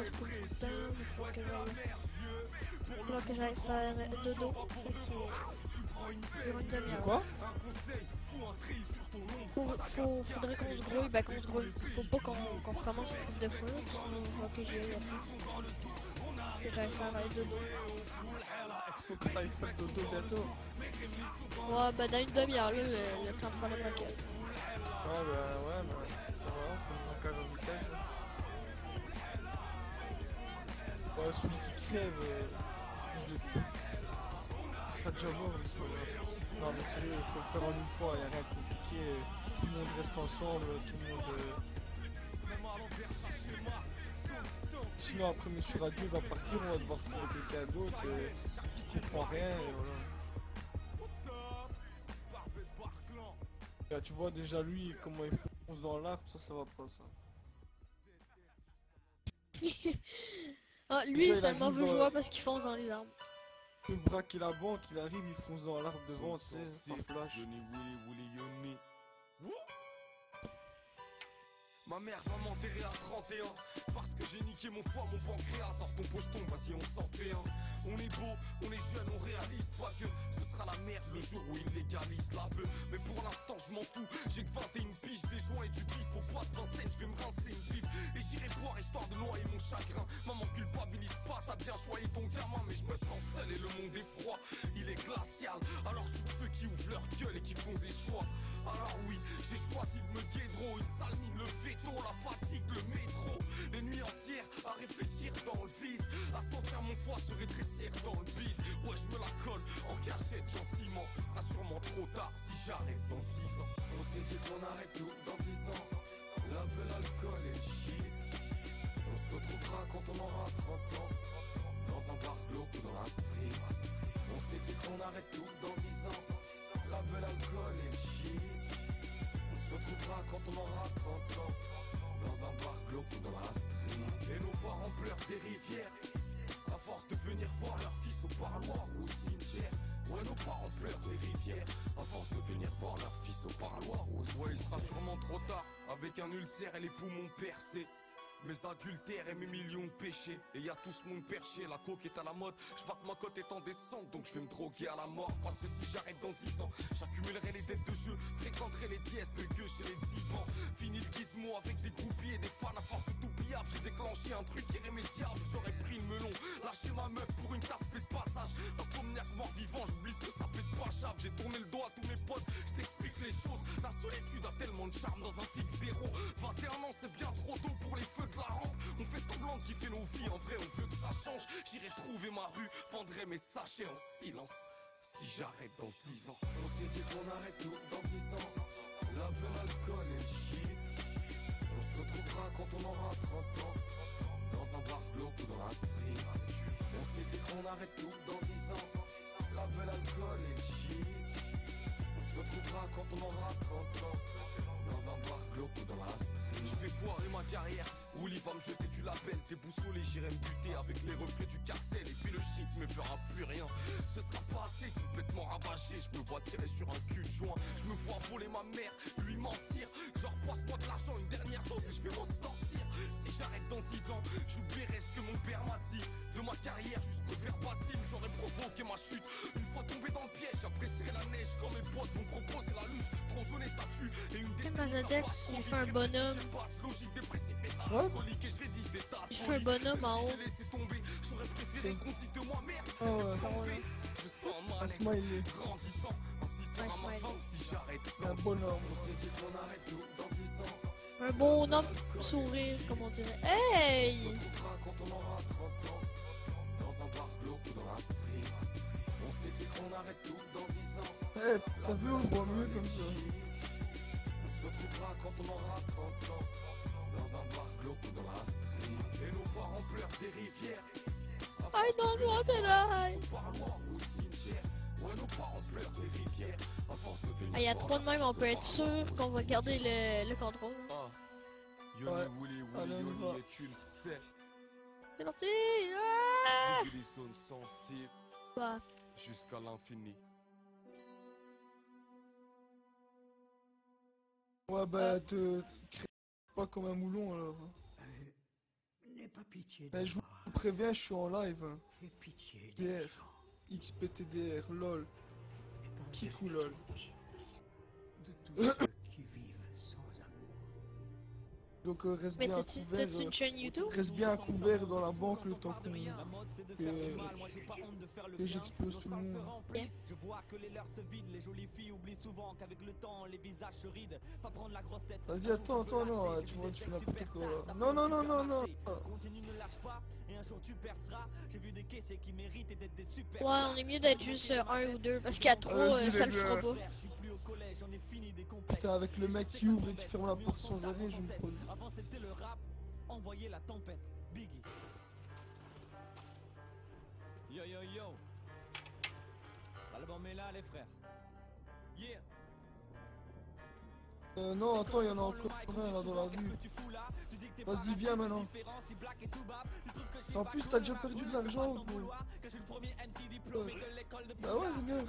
passe beaucoup de temps, il faut que j'aille faire dodo. Durant une demi-heure. Quoi? Faudrait qu'on se grouille, ben qu'on se grouille. Faut pas qu'on recommence une couple de fois, sinon faut que j'y aille après. Que j'aille faire dodo. Faut que t'ailles faire dodo bientôt. Ouais, ben dans une demi-heure, là, le temps de prendre le paquet. Ouais, ça va, on fait le braquage en vitesse. Ouais, celui qui crève, je le tue. Il sera déjà mort, mais c'est pas grave. Non, mais sérieux, il faut le faire en une fois, y'a rien de compliqué. Tout le monde reste ensemble, tout le monde. Sinon, après, Monsieur Radio va partir, on va devoir trouver quelqu'un d'autre qui comprend rien, et voilà. Là, tu vois déjà lui, comment il fonce dans l'arbre, ça va pas, ça. Ah, lui, Déjà, c'est un mauvais joueur parce qu'il fonce dans les arbres. Le braquer la banque, il arrive, il fonce dans l'arbre devant, tu sais, par flash. Ma mère va m'enterrer à 31 parce que j'ai niqué mon foie, mon pancréas. Sors ton pocheton, vas-y on s'en fait un. On est beau, on est jeune, on réalise pas que ce sera la merde le jour où ils légalisent la beuh. Mais pour l'instant je m'en fous, j'ai que 21 piges, des joints et du bif. Au bois de Vincennes, je vais me rincer une bif. Et j'irai boire histoire de noyer mon chagrin. Maman culpabilise pas, t'as bien choisi ton gamin. Mais je me sens seul et le monde est froid, il est glacial. Alors je suis de ceux qui ouvrent leur gueule et qui font des choix. Alors oui, j'ai choisi de me guédro, une sale mine, le veto, la fatigue, le métro. Les nuits entières à réfléchir dans le vide, à sentir mon foie se rétrécir dans le bide. Ouais, je me la colle en cachette gentiment. Ce sera sûrement trop tard si j'arrête dans 10 ans. On s'est dit qu'on arrête tout dans 10 ans. La belle alcool et le shit. On se retrouvera quand on aura 30 ans, dans un bar glauque ou dans la street. On s'est dit qu'on arrête tout dans 10 ans. La belle alcool et le shit. On se retrouvera quand on aura 30 ans, dans un bar glauque ou dans la street. Et nos parents pleurent des rivières, à force de venir voir leur fils au parloir ou au cimetière. Ouais, nos parents pleurent des rivières, à force de venir voir leur fils au parloir ou au cimetière. Ouais, il sera sûrement trop tard, avec un ulcère et les poumons percés. Mes adultères et mes millions de péchés. Et y a tout ce monde perché, la coke est à la mode. Je vois que ma cote est en descente, donc je vais me droguer à la mort. Parce que si j'arrête dans 10 ans, j'accumulerai les dettes de jeu, fréquenterai les dièses de gueux chez les divans. Fini le gizmo avec des groupies et des fans à force de tout pillage. J'ai déclenché un truc irrémédiable, j'aurais pris le melon. Lâché ma meuf pour une tasse de passage. Insomniaque mort vivant, j'oublie ce que ça fait de pas chave. J'ai tourné le dos à tous mes potes, je t'explique les choses. La solitude a tellement de charme dans un fixe d'héros. 21 ans, c'est bien trop tôt pour les feux de la rampe. On fait semblant de kiffer nos vies, en vrai on veut que ça change. J'irai trouver ma rue, vendrai mes sachets en silence. Si j'arrête dans 10 ans. On s'est dit qu'on arrête tout dans 10 ans. La belle alcool et le shit. On se retrouvera quand on aura 30 ans, dans un bar glauque ou dans la street. On s'est dit qu'on arrête tout dans 10 ans. La belle alcool et le shit. On se retrouvera quand on aura 30 ans, dans un bar glauque ou dans la street. Je vais foirer ma carrière, Willy va me jeter du label. Déboussolé, j'irai me buter avec les reflets du cartel. Et puis le shit me fera plus rien. Ce sera pas assez, complètement ravagé. Je me vois tirer sur un cul de joint. Je me vois voler ma mère, lui mentir. Genre passe-moi de l'argent, une dernière dose et je vais m'en sortir. Si j'arrête dans 10 ans, j'oublierai ce que mon père m'a dit. De ma carrière jusqu'au verbatim, j'aurais provoqué ma chute. Une fois tombé dans le piège, j'apprécierai la neige. Quand mes potes vont proposer la luge, trop sonner ça tue. Et une Mazadex, il fait un bonhomme. What? Il fait un bonhomme en haut. Oh ouais, un smiley. Un bonhomme. Un bonhomme sourire, comme on dirait. Hey! Eh, t'as vu, on voit mieux comme ça. On se retrouvera quand on aura 30 ans, dans un bar glauque ou dans la street. Et nos parents pleurent des rivières. I don't want to die. Ouais, nos parents pleurent des rivières. À force de venir. Ah, y a 3 de même, on peut être sûr qu'on va garder le contrôle. Ah. Ouais. Yoni, Willy, Allez, on y va. Yoni, et tu le sais. C'est parti! Ah! C'est des zones sensibles Bah. jusqu'à l'infini. Ouais, bah, te crée pas comme un moulon alors. N'est pas pitié Mais de je moi. vous préviens, je suis en live. Hein. Aie pitié des DR, gens. XPTDR, lol. Et par Kikou lol. de tous ceux qui vivent sans amour. Donc reste Mais bien à c'est couvert. une chaîne YouTube? Reste bien à couvert dans la banque le temps que j'explose tout le monde. Yeah. Je vois que les leurs se vident, les jolies filles oublient souvent qu'avec le temps les visages se rident. Pas prendre la grosse tête. Vas-y, attends, non, tu vois, tu fais n'importe quoi là. Non. Continue, ne lâche pas, et un jour tu perceras. J'ai vu des caissiers qui méritent d'être des super. Ouais, on est mieux d'être juste un ou deux, parce qu'il y a trop, Vas-y, ça les le fera gars. pas. Je suis plus au collège, j'en ai fini des complexes. Putain, avec le mec qui ouvre et qui ferme la porte sans arrêt, je me produis. Avant c'était le rap, envoyez la tempête. Biggie. Yo yo yo. L'album est là les frères. Yeah. Non, attends, il y en a encore un là dans la rue. Vas-y, viens maintenant. En plus, t'as déjà perdu de l'argent, gros. Bah ouais, regarde.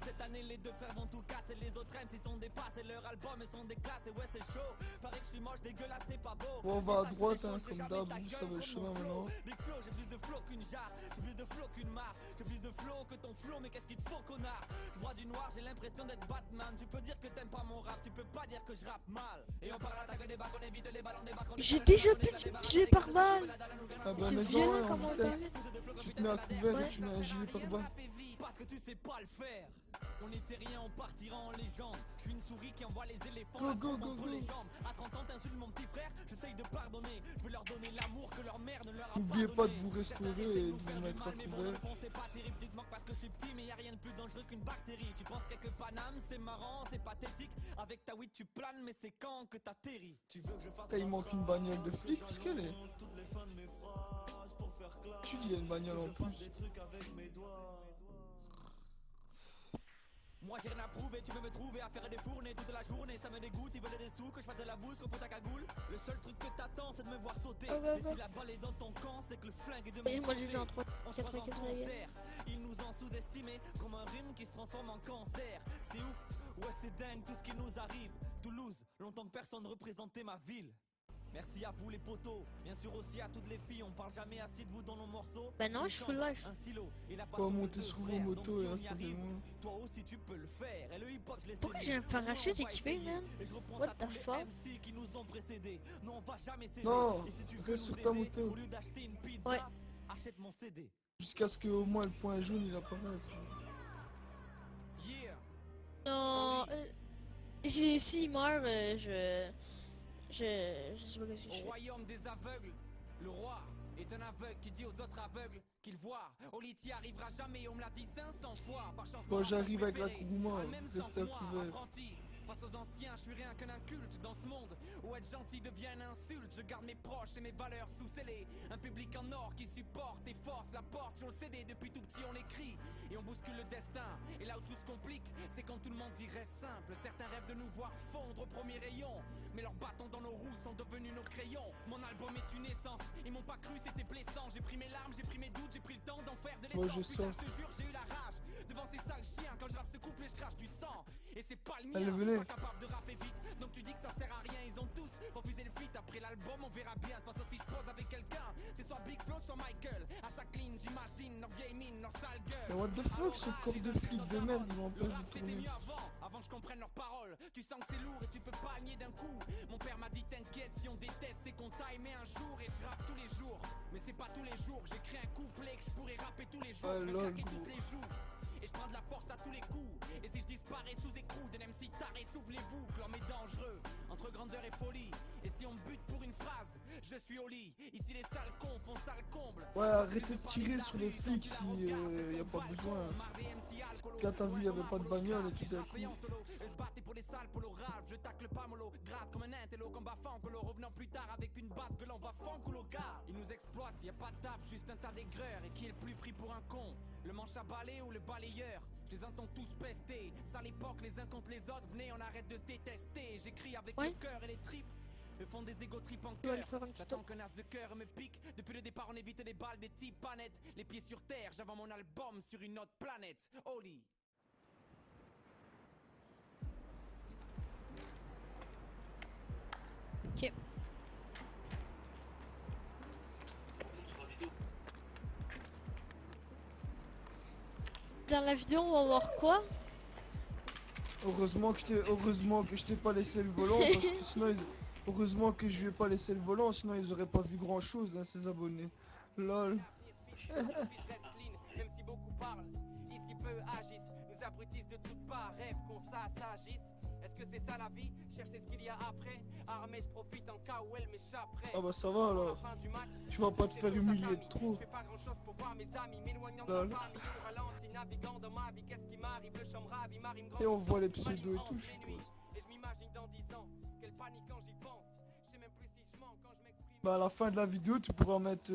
Cette année les deux frères vont tout casser, les autres MC sont des passes et leurs albums sont des classes et ouais c'est chaud. Paraît que je suis moche, dégueulasse, c'est pas beau. Bon, on va à droite, hein, comme d'hab, vous savez le chemin maintenant. Big flow, j'ai plus de flow qu'une jarre, j'ai plus de flow qu'une marre, j'ai plus de flow que ton flow, mais qu'est-ce qu'il te faut connard? Je vois du noir, j'ai l'impression d'être Batman. Tu peux dire que t'aimes pas mon rap, tu peux pas dire que je rappe mal. Et on parle à ta gueule des bacs, on évite les ballons des bacs. J'ai déjà pu tuer par balle. Ah bah, C'est mais en violent en comment on vitesse. parle. Tu te mets à couvert et tu mets un gilet par bas. Parce que tu sais pas le faire. On était rien, on partira en légende. Je suis une souris qui envoie les éléphants Go, la go, trompe go, entre go. les jambes. À 30 ans t'insultes mon petit frère, j'essaye de pardonner. Je veux leur donner l'amour que leur mère ne leur a pas N'oubliez donné. pas de vous Certains restaurer essaient et de nous faire vous du mettre à mal, mais bon, couvert. au fond, c'est pas terrible, tu te manques parce que je suis petit, mais y a rien de plus dangereux qu'une bactérie. Tu penses que Paname, c'est marrant, c'est pathétique. Avec ta weed tu planes, mais c'est quand que t'atterris. Tu veux que je fasse Putain, il manque une bagnole de flic, parce qu'elle est. Tu dis, il y a une bagnole en plus. Moi j'ai rien à prouver, tu veux me trouver à faire des fournées toute la journée, ça me dégoûte, ils veulent des sous, que je fasse de la bouse, qu'on fout ta cagoule. Le seul truc que t'attends c'est de me voir sauter, mais si la balle est dans ton camp, c'est que le flingue est de Et mon moi j'ai côté. joué en 3 On se croise en 4 concert, ils nous ont sous-estimés comme un rhume qui se transforme en cancer. C'est ouf, ouais c'est dingue tout ce qui nous arrive. Toulouse, longtemps que personne représentait ma ville. Merci à vous les potos, bien sûr aussi à toutes les filles, on parle jamais assez de vous dans nos morceaux. Bah non, Une je suis live. chambre, un stylo et la Pas passion de monter deux sur vos frères. Donc motos si et on y faire des arrive, loin. toi aussi tu peux le faire. Et le hip-hop je l'ai Pourquoi cédé. j'ai un parachute On va équipé, essayer. man? Et je repense What à the tous les fuck? MC qui nous ont précédés. Non, on va jamais céder. Non, Et si tu veux reste nous sur ta aider, moto. au lieu d'acheter une pizza, Ouais. achète mon CD. Jusqu'à ce qu'au moins le point jaune il apparaisse. Yeah. Non, si il meurt, je sais pas ce que je Au fais. royaume des aveugles, le roi est un aveugle qui dit aux autres aveugles qu'ils voient. Oli t'y arrivera jamais, on me l'a dit 500 fois. Par chance, Bon, mon j'arrive avec la préféré Kuruma, a le même restez à sang que moi, couvert. apprenti. Face aux anciens, je suis rien qu'un inculte dans ce monde où être gentil devient une insulte. Je garde mes proches et mes valeurs sous scellés. Un public en or qui supporte et force la porte sur le CD. Depuis tout petit, on écrit et on bouscule le destin. Et là où tout se complique, c'est quand tout le monde dirait simple. Certains rêvent de nous voir fondre au premier rayon, mais leurs bâtons dans nos roues sont devenus nos crayons. Mon album est une essence, ils m'ont pas cru, c'était blessant. J'ai pris mes larmes, j'ai pris mes doutes, j'ai pris le temps d'en faire de Moi, l'essence. je Putain, sors. je te jure, j'ai eu la rage devant ces sales chiens. Quand je rappe ce couplet, je crache du sang. Et c'est pas le mien, Allez, venez. pas capable de rapper vite. Donc tu dis que ça sert à rien, ils ont tous refusé le feat. Après l'album, on verra bien. De toute façon, si je pose avec quelqu'un, c'est soit Big Flo, soit Michael. À chaque ligne, j'imagine leur vieille mine, leur sale gueule. Mais what the fuck, ce corps de flic de merde il Le m'empêche rap de c'était tourner. mieux avant que je comprenne leurs paroles. Tu sens que c'est lourd et tu peux pas nier d'un coup. Mon père m'a dit t'inquiète, si on déteste c'est qu'on t'a aimé un jour. Et je rappe tous les jours, mais c'est pas tous les jours. J'écris un couplet que je pourrais rapper tous les jours. Ah, Je me lol, claquer gros. toutes les joues. Et je prends de la force à tous les coups. Et si je disparais sous écrou d'un MC taré, soufflez-vous que l'homme est dangereux entre grandeur et folie. Et si on me bute pour une phrase, je suis au lit. Ici les sales cons font sale comble. Ouais, arrêtez de tirer sur les flics si y a pas besoin. Là t'as vu, y avait pas de bagnole et tout d'un coup. Se battre pour les sales pour l'orage, je tacle pas mollo, gratte comme un intello, combat fancolo, revenant plus tard avec une batte que l'on va fanculo gars. Ils nous exploitent, y a pas de taf, juste un tas d'aigreurs. Et qui est le plus pris pour un con, le manche à balai ou le balayeur? Je les entends tous pester, ça l'époque les uns contre les autres, venez on arrête de se détester. J'écris avec Ouais. le cœur et les tripes, eux font des égo tripes en Tu vas cœur. le faire un petit J'attends tour. qu'un as de cœur me pique. Depuis le départ on évite les balles des types pas nets. Les pieds sur terre, j'avance mon album sur une autre planète. Oli. Ok. Dans la vidéo, on va voir quoi? Heureusement que je t'ai pas laissé le volant, parce que sinon heureusement que je lui ai pas laissé le volant, sinon ils auraient pas vu grand chose, hein, ces abonnés. Lol. Même si beaucoup parlent, ici peu agissent, nous abrutissent de toutes parts, rêve qu'on s'agisse. Est-ce que c'est ça la vie? Chercher ce qu'il y a après. Armée, je profite en cas où elle m'échapperait. Ah bah ça va alors. Tu vas pas te faire humilier de trop. Je fais pas grand chose pour voir mes amis, m'éloignant de Lol. ma famille, au ralenti, naviguant dans ma vie. Qu'est-ce qui m'arrive? Le chum ravi, m'arrive grand. Et on voit les pseudos et tout, je suppose. Et je m'imagine dans 10 ans, quelle panique quand j'y pense. Je sais même plus si je mens quand je m'exprime. Bah à la fin de la vidéo, tu pourras mettre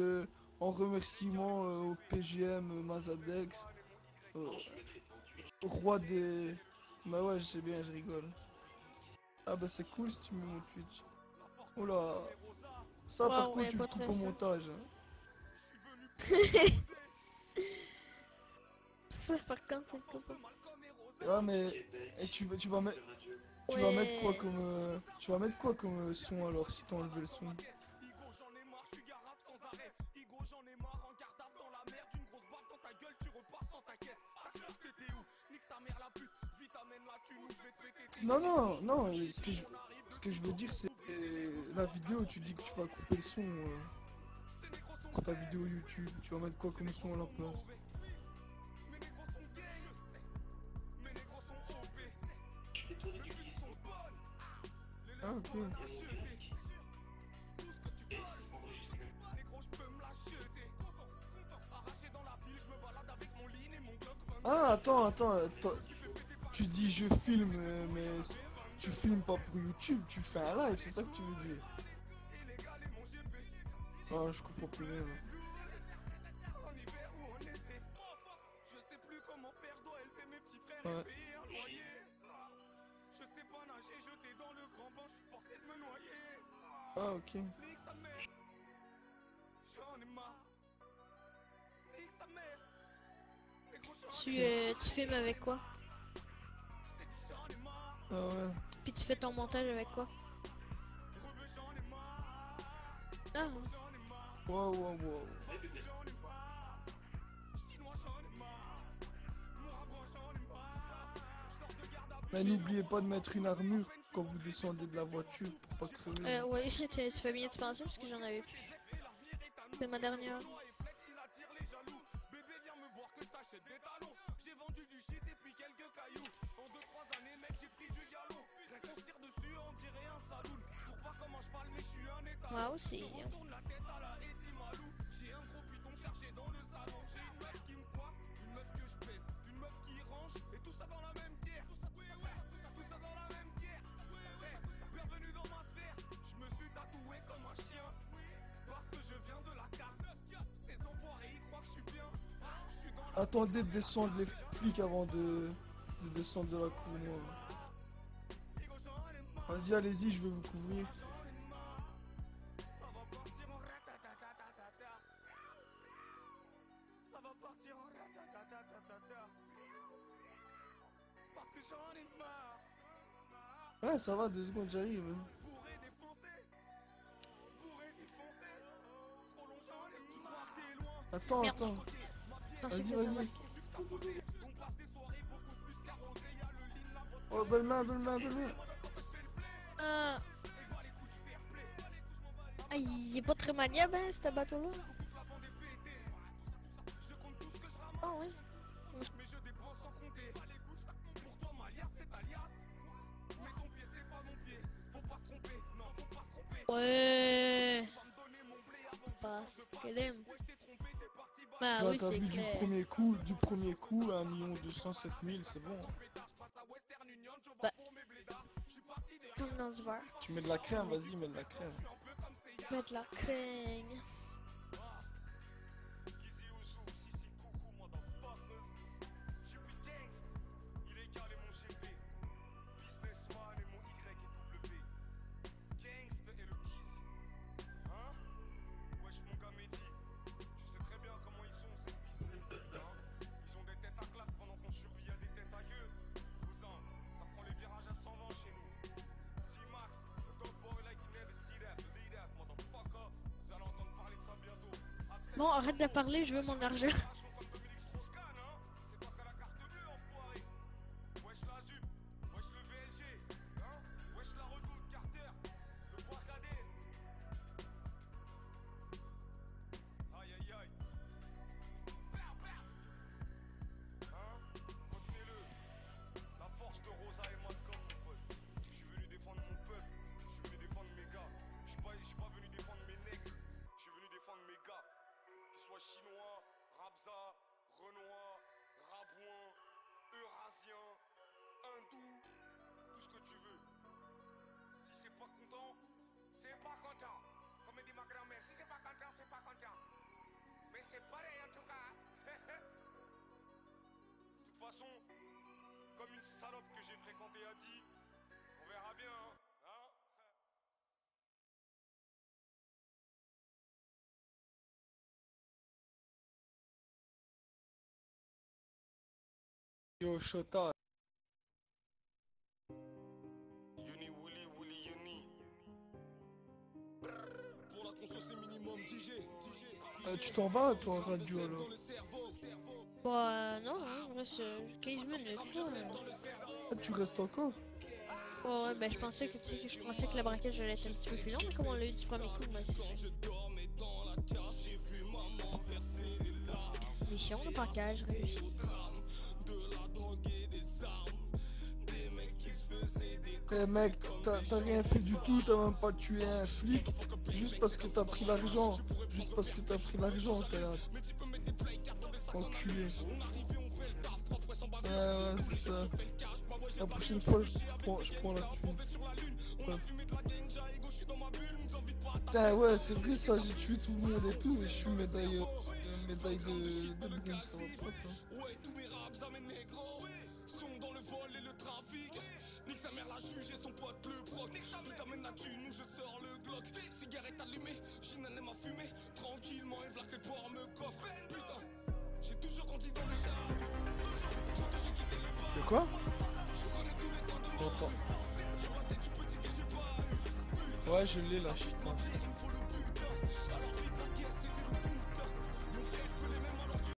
en remerciement au PGM, Mazadex, au roi des... Bah ouais, je sais bien, je rigole. Ah bah c'est cool si tu mets mon Twitch. Oh là. Ça par Waouh, contre ouais, tu le pas coupes très au ça. montage. Hein. Ça, par contre, c'est cool. Ah mais et tu vas mettre mettre quoi comme tu vas mettre quoi comme son alors si t'as enlevé le son. Igo, j'en ai marre, je suis garaf sans arrêt. Igo, j'en ai marre, en garde dans la merde. Une grosse barre dans ta gueule, tu repars sans ta caisse. Ta soeur, t'étais où? Nique ta mère la pute. Vite, amène-la, tu nous, je vais te péter tes. Non, ce que je veux dire c'est la vidéo, tu dis que tu vas couper le son pour ta vidéo YouTube, tu vas mettre quoi comme son à la place? Mes négros sont gays, je sais. Mes négros sont OP. Mes négros sont bonnes. Ah ok. Tout ce que tu veux. Négro, je peux me l'acheter. Arraché dans la ville, je me balade avec mon lean et mon Glock 22. Ah attends. Tu dis je filme mais tu filmes pas pour YouTube, tu fais un live, c'est ça que tu veux dire? Illégal et mon GP. Ah je comprends plus rien. En hiver ou en été. Je sais plus comment faire, je dois élever mes petits frères Ouais. et payer un loyer. Je sais pas nager, jeter dans le grand bain, je suis forcé de me noyer. Ah ok. Nique sa mère. J'en ai marre. Nique sa mère. Négro, j'en ai Tu filmes avec quoi? Je t'ai dit j'en ai marre. Ah ouais. Puis tu fais ton montage avec quoi? Rebeu, j'en ai marre. Ah, J'en ai marre. Wow. J'en ai marre. Chinois, j'en ai marre. Mourabon, j'en ai marre. Je sors de garde à vue. Mais n'oubliez pas de mettre une armure quand vous descendez de la voiture pour pas crever. ouais, tu fais bien de penser parce que j'en avais plus. C'est ma dernière. Flex, il attire les jaloux. Bébé, viens me voir que je t'achète des talons. J'ai vendu du shit et puis quelques cailloux. En 2-3 années, mec, j'ai pris du galon. Rien qu'on se tire dessus, on dirait un saloon. Je cours pas comme un cheval, mais je suis un étalon. Moi aussi. Je retourne la tête à la Eddie Malou. J'ai un gros python chargé dans le salon. J'ai une meuf qui me pointe, une meuf que je pèse, une meuf qui range. Et tout ça dans la même bière. Tout ça dans la même bière. Bienvenue dans ma sphère. Je me suis tatoué comme un chien. Parce que je viens de la casse. Ces enfoirés, ils croient que je suis bien. Je suis dans la... Attendez de descendre les flics avant de descendre de la cour. Moi. Vas-y, allez-y, je vais vous couvrir. Ça va partir en ratatatata. Ça va partir en ratatatata. Parce que j'en ai marre. Ouais, ça va, 2 secondes, j'arrive. Bourré défoncé. Bourré défoncé. Trop long, j'en ai marre. Tu crois que t'es loin. Attends. Non, Vas-y, c'est vas-y. pas On passe des soirées beaucoup plus carrosées. Y'a le lean, la botte. Oh, belle main. Ah. Ah, il est pas très maniable, hein, ce bateau-là. Ah ouais. Mais je dépense sans compter. Pour toi, ma liasse, c'est ta liasse. Mais ton pied, c'est pas mon pied. Faut pas se tromper. Non, faut pas se tromper. Ouais. Tu vas me donner mon blé avant que je Parce change de face. qu'elle aime. Ouais, je t'ai trompé, t'es parti. Bah Là, oui, t'as vu c'est du clair. premier coup, 1 207 000, c'est bon. Bah, comme dans ce bar. Tu mets de la crème, vas-y, mets de la crème. Mettre la craigne. Bon, arrête de parler, je veux mon argent. façon, comme une salope que j'ai fréquentée a dit, on verra bien, hein. Yo, Shota. Yuni, Wuli, Wuli, Yuni. Pour la conscience c'est minimum DJ. Tu t'en vas, toi, radio, alors? Bah non, hein, il reste 15 minutes. Ah, tu restes encore? Oh ouais, bah je pensais que, tu sais, je pensais que la braquage allait être un petit peu plus long, mais comme on l'a eu du premier coup, bah c'est ça. Mission de braquage réussie. Eh mec, t'as rien fait du tout, t'as même pas tué un flic, juste parce que t'as pris l'argent. Juste parce que t'as pris l'argent, t'as enculé. Ouais, c'est ça. La prochaine fois, je prends la thune. Ouais. Ah ouais, c'est vrai ça, j'ai tué tout le monde et tout, mais je suis médaille de bronze, ça va pas ça. Ouais, tous mes raps amènent mes grands sont dans le vol et le trafic. Nique sa mère la juge et son pote le proc. Vitamine la thune où je sors le Glock. Cigarette allumée, j'inhale ma fumée. Tranquillement, et v'là que les porcs me coffrent. Putain, j'ai toujours grandi dans le charme. Trop tôt j'ai quitté le bar. De quoi? Je connais tous les coins de mon J'entends. Sur la tête du petit que j'ai pas eu. Ouais, je l'ai là, putain.